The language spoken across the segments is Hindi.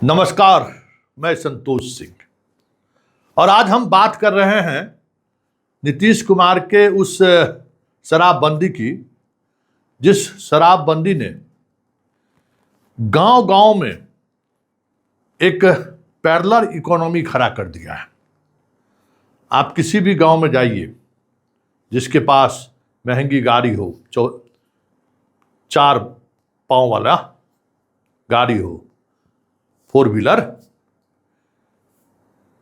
नमस्कार, मैं संतोष सिंह और आज हम बात कर रहे हैं नीतीश कुमार के उस शराबबंदी की, जिस शराबबंदी ने गांव-गांव में एक पैरेलल इकोनॉमी खड़ा कर दिया है। आप किसी भी गांव में जाइए, जिसके पास महंगी गाड़ी हो, 4 पाँव वाला गाड़ी हो, 4 व्हीलर,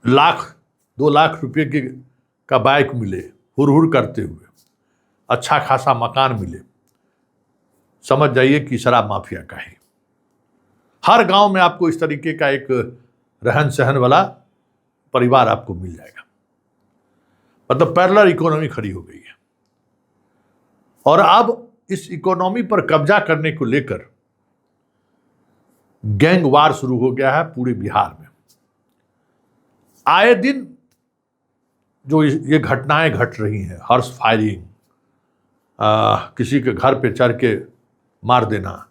1-2 लाख रुपए का बाइक मिले हुर करते हुए, अच्छा खासा मकान मिले, समझ जाइए कि शराब माफिया का है। हर गांव में आपको इस तरीके का एक रहन सहन वाला परिवार आपको मिल जाएगा। मतलब पैरेलल इकोनॉमी खड़ी हो गई है और अब इस इकोनॉमी पर कब्जा करने को लेकर गैंग वार शुरू हो गया है पूरे बिहार में। आए दिन जो ये घटनाएं घट रही हैं, हर्ष फायरिंग, किसी के घर पे चढ़ के मार देना,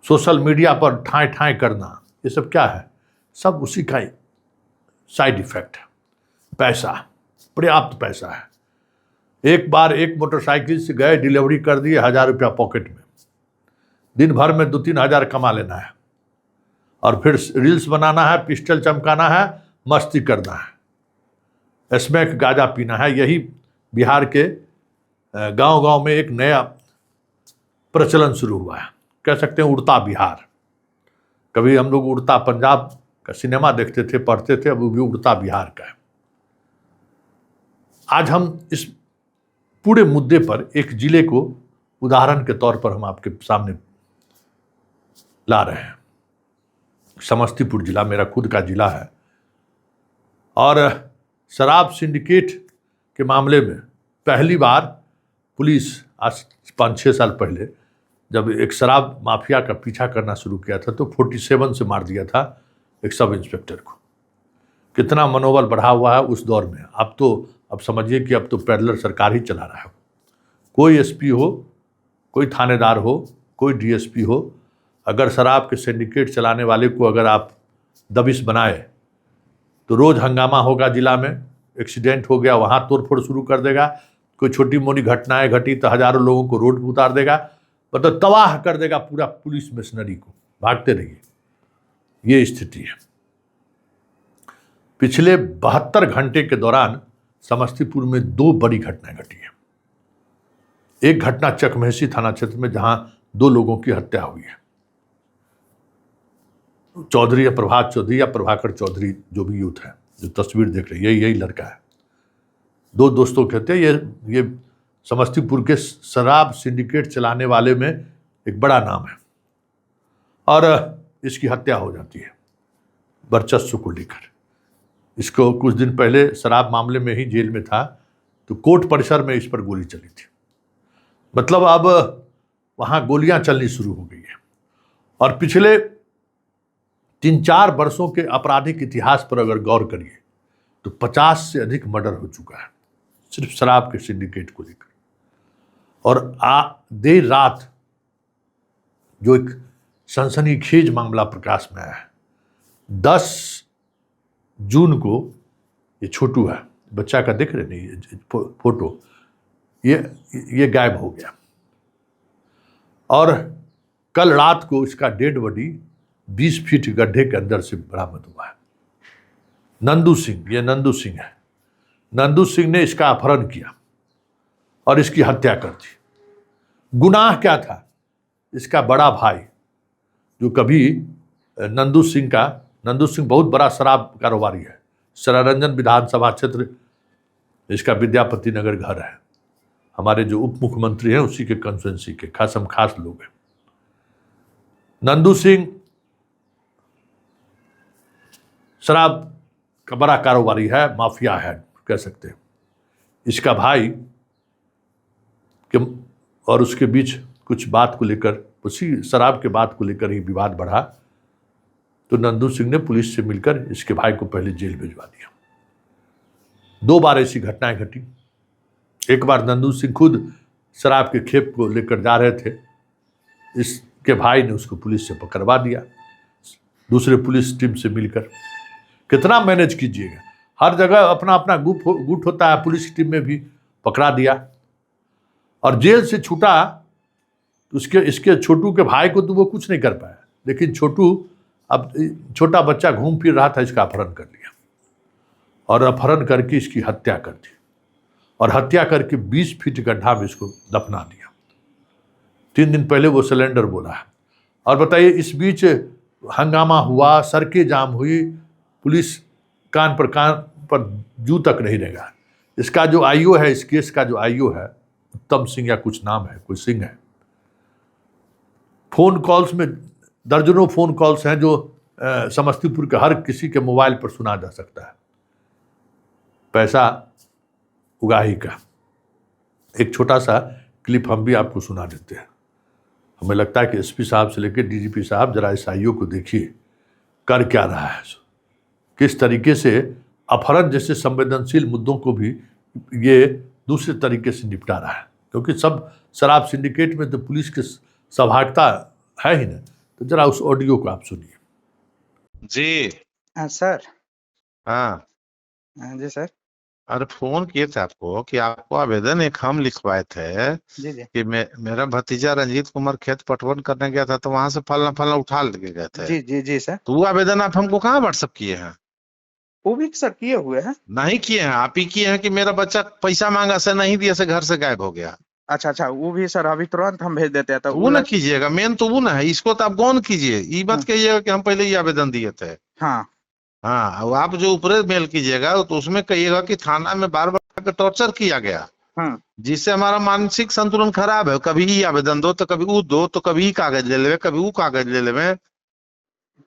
सोशल मीडिया पर ठाए ठाए करना, ये सब क्या है? सब उसी का साइड इफेक्ट है। पैसा, पर्याप्त पैसा है। एक बार एक मोटरसाइकिल से गए, डिलीवरी कर दिए, 1000 रुपया पॉकेट में, दिन भर में 2-3 हजार कमा लेना है और फिर रील्स बनाना है, पिस्टल चमकाना है, मस्ती करना है, स्मैक गांजा पीना है। यही बिहार के गांव-गांव में एक नया प्रचलन शुरू हुआ है। कह सकते हैं उड़ता बिहार। कभी हम लोग उड़ता पंजाब का सिनेमा देखते थे, पढ़ते थे, अब वो भी उड़ता बिहार का है। आज हम इस पूरे मुद्दे पर एक जिले को उदाहरण के तौर पर हम आपके सामने ला रहे हैं। समस्तीपुर जिला मेरा खुद का जिला है और शराब सिंडिकेट के मामले में पहली बार पुलिस आज 5-6 साल पहले जब एक शराब माफिया का पीछा करना शुरू किया था तो 47 से मार दिया था एक सब इंस्पेक्टर को। कितना मनोबल बढ़ा हुआ है उस दौर में। अब समझिए कि अब तो पैरेलल सरकार ही चला रहा है। कोई एसपी हो, कोई थानेदार हो, कोई डीएसपी हो, अगर शराब के सिंडिकेट चलाने वाले को अगर आप दबिश बनाए तो रोज हंगामा होगा जिला में। एक्सीडेंट हो गया, वहाँ तोड़फोड़ शुरू कर देगा। कोई छोटी मोटी घटनाएं घटी तो हजारों लोगों को रोड पर उतार देगा, मतलब तबाह कर देगा पूरा पुलिस मशीनरी को। भागते रहिए, ये स्थिति है। पिछले 72 घंटे के दौरान समस्तीपुर में 2 बड़ी घटनाएं घटी है। एक घटना चकमहेसी थाना क्षेत्र में जहां 2 लोगों की हत्या हुई है। चौधरी या प्रभात चौधरी या प्रभाकर चौधरी, जो भी यूथ है, जो तस्वीर देख रहे हैं, यही लड़का है। 2 दोस्तों के हत्या। ये समस्तीपुर के शराब सिंडिकेट चलाने वाले में एक बड़ा नाम है और इसकी हत्या हो जाती है वर्चस्व को लेकर। इसको कुछ दिन पहले शराब मामले में ही जेल में था तो कोर्ट परिसर में इस पर गोली चली थी। मतलब अब वहाँ गोलियां चलनी शुरू हो गई है। और पिछले 3-4 वर्षों के आपराधिक इतिहास पर अगर गौर करिए तो 50 से अधिक मर्डर हो चुका है सिर्फ शराब के सिंडिकेट को लेकर। और देर रात जो एक सनसनीखेज मामला प्रकाश में आया है, 10 जून को, ये छोटू है, बच्चा का देख रहे नहीं फोटो, ये गायब हो गया। और कल रात को इसका डेड बॉडी 20 फीट गड्ढे के अंदर से बरामद हुआ है। नंदू सिंह, ये नंदू सिंह है। नंदू सिंह ने इसका अपहरण किया और इसकी हत्या कर दी। गुनाह क्या था? इसका बड़ा भाई जो कभी नंदू सिंह बहुत बड़ा शराब कारोबारी है। सरारंजन विधानसभा क्षेत्र इसका विद्यापति नगर घर है। हमारे जो उप मुख्यमंत्री हैं उसी के कंस्टिट्यूएंसी के खास लोग हैं। नंदू सिंह शराब का बड़ा कारोबारी है, माफिया है कह सकते हैं। इसका भाई और उसके बीच कुछ बात को लेकर, उसी शराब के बात को लेकर ही विवाद बढ़ा तो नंदू सिंह ने पुलिस से मिलकर इसके भाई को पहले जेल भिजवा दिया। 2 बार ऐसी घटनाएं घटी। एक बार नंदू सिंह खुद शराब के खेप को लेकर जा रहे थे, इसके भाई ने उसको पुलिस से पकड़वा दिया। दूसरे पुलिस टीम से मिलकर। कितना मैनेज कीजिएगा, हर जगह अपना अपना गुट होता है, पुलिस टीम में भी पकड़ा दिया। और जेल से छूटा उसके इसके छोटू के भाई को तो वो कुछ नहीं कर पाया, लेकिन छोटू अब छोटा बच्चा घूम फिर रहा था, इसका अपहरण कर लिया और अपहरण करके इसकी हत्या कर दी और हत्या करके 20 फीट गड्ढा में इसको दफना दिया। 3 दिन पहले वो सिलेंडर बोला है। और बताइए, इस बीच हंगामा हुआ, सड़कें जाम हुई, पुलिस कान पर जू तक नहीं रहेगा। इसका जो आईओ है, इस केस का जो आईओ है, उत्तम सिंह या कुछ नाम है, कोई सिंह है, फोन कॉल्स में दर्जनों फोन कॉल्स हैं जो समस्तीपुर के हर किसी के मोबाइल पर सुना जा सकता है। पैसा उगाही का एक छोटा सा क्लिप हम भी आपको सुना देते हैं। हमें लगता है कि एसपी साहब से लेकर डीजीपी साहब जरा इस आईओ को देखिए कर क्या रहा है, किस तरीके से अपहरण जैसे संवेदनशील मुद्दों को भी ये दूसरे तरीके से निपटा रहा है। क्योंकि सब शराब सिंडिकेट में तो पुलिस की सहभागिता है ही ना। तो जरा उस ऑडियो को आप सुनिए। जी सर। हाँ जी सर। अरे फोन किए थे आपको कि आपको आवेदन एक हम लिखवाए थे जी जी कि मेरा भतीजा रंजीत कुमार खेत पटवन करने गया था, तो वहां से फलना फलना उठा लेके गए थे। जी जी जी सर। तो वो आवेदन आप हमको कहाँ व्हाट्सअप किए हैं? वो भी सर किए हुए हैं। नहीं किए हैं, आप ही किए हैं कि मेरा बच्चा पैसा मांगा से नहीं दिया से घर से गायब हो गया। अच्छा अच्छा, वो भी सर अभी तुरंत हम भेज देते हैं। तो वो ना कीजिएगा, मेन तो वो ना है, इसको तो आप गौन कीजिए, ये बात कहिएगा कि हम पहले ये आवेदन दिए थे। हाँ हाँ, अब आप जो ऊपर मेल कीजिएगा तो उसमें कहिएगा कि थाना में बार बार टॉर्चर किया गया, जिससे हमारा मानसिक संतुलन खराब है। कभी ये आवेदन दो तो कभी वो दो, तो कभी कागज ले ले, कभी वो कागज ले ले।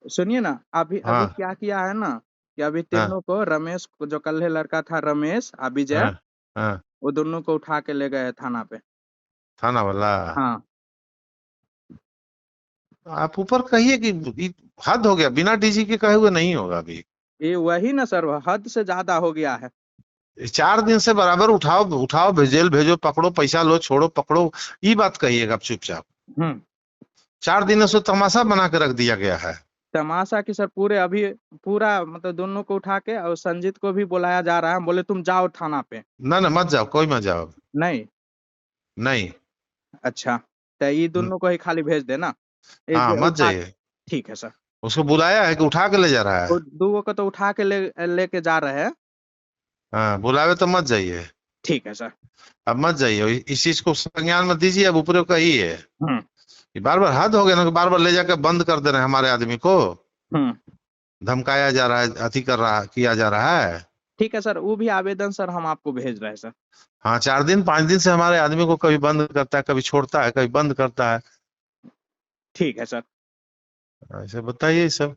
सुनिए ना, अभी हाँ। अभी क्या किया है ना कि अभी हाँ। तीनों को, रमेश को जो कल लड़का था, रमेश विजय, हाँ। हाँ। वो दोनों को उठा के ले गए थाना पे। थाना वाला? हाँ। आप ऊपर कहिए कि हद हो गया, बिना डीजी के कहे हुए नहीं होगा। अभी ये वही ना सर, हद से ज्यादा हो गया है। 4 दिन से बराबर उठाओ उठाओ, जेल भेजो, पकड़ो, पैसा लो, छोड़ो, पकड़ो, ये बात कहिएगा आप चुपचाप। 4 दिनों से तमाशा बना के रख दिया गया है। तमाशा की सर, पूरे अभी पूरा मतलब दोनों को उठा के, और संजीत को भी बुलाया जा रहा है। बोले तुम जाओ थाना पे। ना मत जाओ, कोई मत जाओ। नहीं नहीं। अच्छा, तो ये दोनों को ही खाली भेज देना। हाँ, मत जाइए। ठीक है सर। उसको बुलाया है कि उठा के ले जा रहा है? दो को तो उठा के लेके जा रहे हैं। हाँ, बुलावे तो मत जाइए। ठीक है सर। अब मत जाइए, इस चीज को संज्ञान मत दीजिए। अब ऊपर कहिए कि बार बार हद हो गया ना, कि बार बार ले जाकर बंद कर दे रहे हैं हमारे आदमी को, धमकाया जा रहा है, अति किया जा रहा है। ठीक है सर, वो भी आवेदन सर हम आपको भेज रहे हैं सर। हाँ, 4 दिन 5 दिन से हमारे आदमी को कभी बंद करता है, कभी छोड़ता है, कभी बंद करता है। ठीक है सर। ऐसे बताइए सब।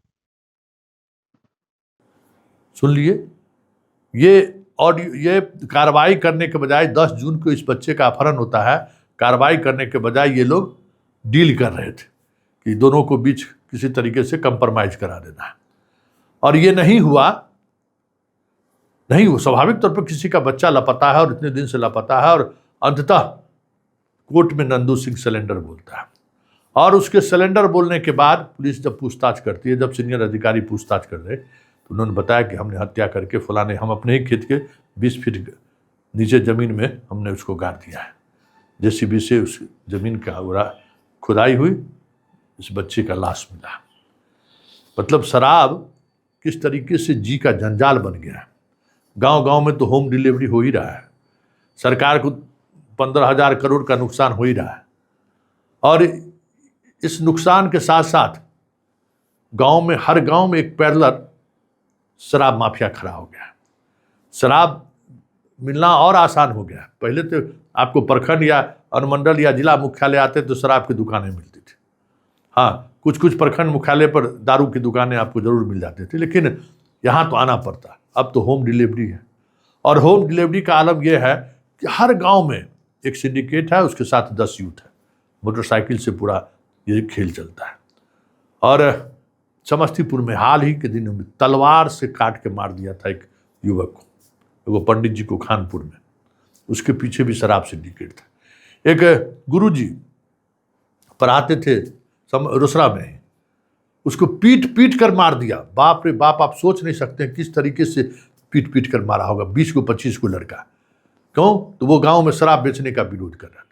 सुन लिए, ये कार्रवाई करने के बजाय 10 जून को इस बच्चे का अपहरण होता है, कार्रवाई करने के बजाय ये लोग डील कर रहे थे कि दोनों को बीच किसी तरीके से कंप्रोमाइज करा देना है। और ये नहीं हुआ। स्वाभाविक तौर पर किसी का बच्चा लापता है और इतने दिन से लापता है, और अंततः कोर्ट में नंदू सिंह सिलेंडर बोलता है। और उसके सिलेंडर बोलने के बाद पुलिस जब पूछताछ करती है, जब सीनियर अधिकारी पूछताछ कर रहे, तो उन्होंने बताया कि हमने हत्या करके फलाने, हम अपने ही खेत के 20 फीट नीचे ज़मीन में हमने उसको गाड़ दिया है। जेसीबी से उस ज़मीन का खुदाई हुई, इस बच्चे का लाश मिला। मतलब शराब किस तरीके से जी का जंजाल बन गया है। गांव गांव में तो होम डिलीवरी हो ही रहा है, सरकार को 15,000 करोड़ का नुकसान हो ही रहा है। और इस नुकसान के साथ साथ हर गांव में एक पैरेलल शराब माफिया खड़ा हो गया है। शराब मिलना और आसान हो गया। पहले तो आपको प्रखंड या अनुमंडल या जिला मुख्यालय आते तो शराब की दुकानें मिलती थी। हाँ, कुछ प्रखंड मुख्यालय पर दारू की दुकानें आपको जरूर मिल जाती थी, लेकिन यहाँ तो आना पड़ता। अब तो होम डिलीवरी है, और होम डिलीवरी का आलम यह है कि हर गांव में एक सिंडिकेट है, उसके साथ 10 यूथ है, मोटरसाइकिल से पूरा ये खेल चलता है। और समस्तीपुर में हाल ही के दिनों में तलवार से काट के मार दिया था एक युवक को, वो पंडित जी को खानपुर में। उसके पीछे भी शराब सिंडिकेट था। एक गुरुजी पढ़ाते थे रोसड़ा में, उसको पीट पीट कर मार दिया। बाप रे बाप, आप सोच नहीं सकते हैं किस तरीके से पीट पीट कर मारा होगा 20 को 25 को लड़का। क्यों? तो वो गांव में शराब बेचने का विरोध कर रहा था।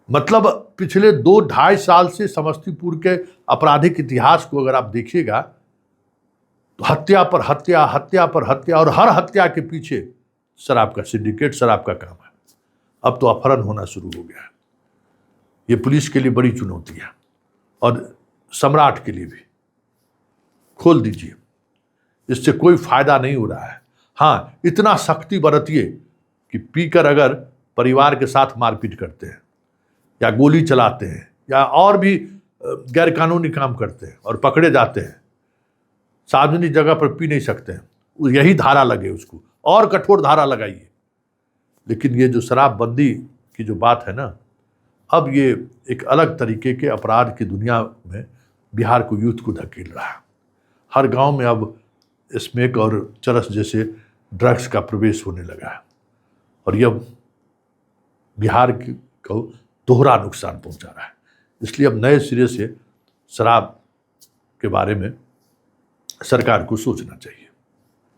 मतलब पिछले 2-2.5 साल से समस्तीपुर के आपराधिक इतिहास को अगर आप देखिएगा तो हत्या पर हत्या, हत्या पर हत्या, और हर हत्या के पीछे शराब का सिंडिकेट, शराब का काम है। अब तो अपहरण होना शुरू हो गया है। ये पुलिस के लिए बड़ी चुनौती है और सम्राट के लिए भी। खोल दीजिए, इससे कोई फायदा नहीं हो रहा है। हाँ, इतना सख्ती बरतिए कि पीकर अगर परिवार के साथ मारपीट करते हैं या गोली चलाते हैं या और भी गैरकानूनी काम करते हैं और पकड़े जाते हैं, सार्वजनिक जगह पर पी नहीं सकते हैं, यही धारा लगे उसको, और कठोर धारा लगाइए। लेकिन ये जो शराबबंदी की जो बात है ना, अब ये एक अलग तरीके के अपराध की दुनिया में बिहार को यूथ को धकेल रहा है। हर गांव में अब स्मैक और चरस जैसे ड्रग्स का प्रवेश होने लगा है और यह बिहार को दोहरा नुकसान पहुंचा रहा है। इसलिए अब नए सिरे से शराब के बारे में सरकार को सोचना चाहिए।